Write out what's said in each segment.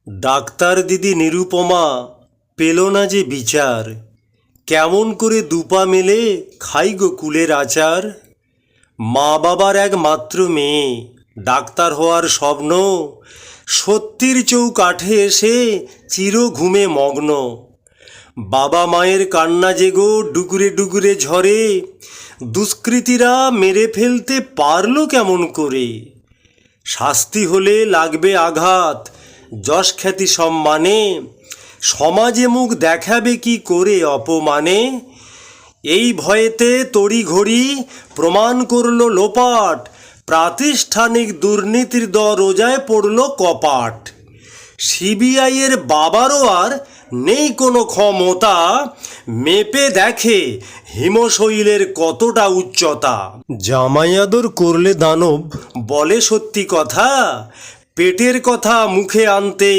Doctor দিদি নিরুপমা পেল না যে বিচার, কেমন করে দুপা মেলে খাই গো কুলের আচার। মা বাবার একমাত্র মেয়ে, ডাক্তার হওয়ার স্বপ্ন সত্যির চৌকাঠে এসে চির ঘুমে মগ্ন। বাবা মায়ের কান্না জেগো ডুগুরে ডুগুরে ঝরে, দুষ্কৃতীরা মেরে ফেলতে পারলো কেমন করে। শাস্তি হলে লাগবে আঘাত, যশ খ্যাতি সম্মানে, সমাজে মুখ দেখাবে কি করে অপমানে। এই ভয়েতে তড়িঘড়ি প্রমাণ করল লোপাট, প্রাতিষ্ঠানিক দুর্নীতির দরজায় পড়ল কপাট। সিবিআইয়ের বাবারও আর নেই কোনো ক্ষমতা, মেপে দেখে হিমশৈলের কতটা উচ্চতা। জামাই আদর করলে দানব বলে সত্যি কথা, পেটের কথা মুখে আনতে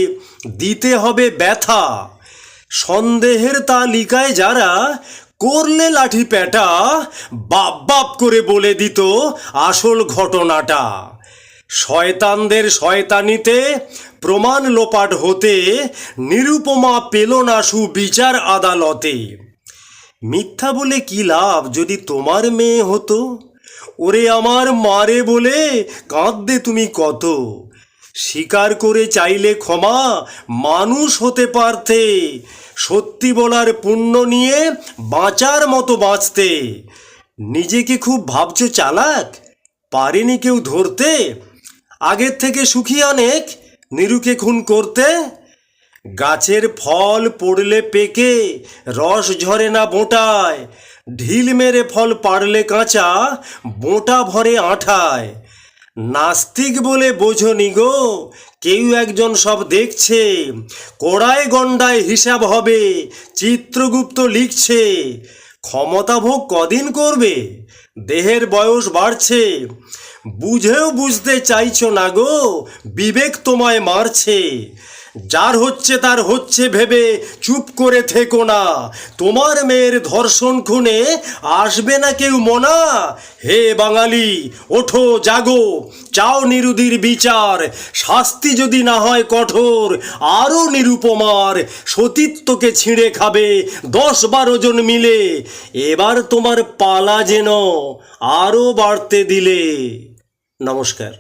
দিতে হবে ব্যথা। সন্দেহের তালিকায় যারা করলে লাঠি পেটা, বাপ বাপ করে বলে দিত আসল ঘটনাটা। শয়তানদের শয়তানিতে প্রমাণ লোপাট হতে নিরুপমা পেল না সুবিচার আদালতে। মিথ্যা বলে কি লাভ যদি তোমার মেয়ে হতো, ওরে আমার মারে বলে কাঁদতে তুমি কত। স্বীকার করে চাইলে ক্ষমা মানুষ হতে পারতে, সত্যি বলার পুণ্য নিয়ে বাঁচার মতো বাঁচতে। নিজেকে খুব ভাবছো চালাক, পারেনি কেউ ধরতে, আগের থেকে সুখী অনেক নিরুকে খুন করতে। গাছের ফল পড়লে পেকে রস ঝরে না বোঁটায়, ঢিল মেরে ফল পাড়লে কাঁচা বোঁটা ভরে আঠায়। নাস্তিক বলে বোঝনি গো, কেউ একজন সব দেখছে, কড়ায় গণ্ডায় হিসাব হবে চিত্রগুপ্ত লিখছে। ক্ষমতা ভোগ কদিন করবে, দেহের বয়স বাড়ছে, বুঝেও বুঝতে চাইছো না গো, বিবেক তোমায় মারছে। যার হচ্ছে তার হচ্ছে ভেবে চুপ করে থেকো না, তোমার মেয়ের ধর্ষণ খুনে আসবে না কেউ মনা। হে বাঙালি ওঠো জাগো, চাও নিরুদির বিচার, শাস্তি যদি না হয় কঠোর আরও নিরুপমার সতীত্বকে ছিঁড়ে খাবে 10-12 জন মিলে। এবার তোমার পালা যেন আরও বাড়তে দিলে। নমস্কার।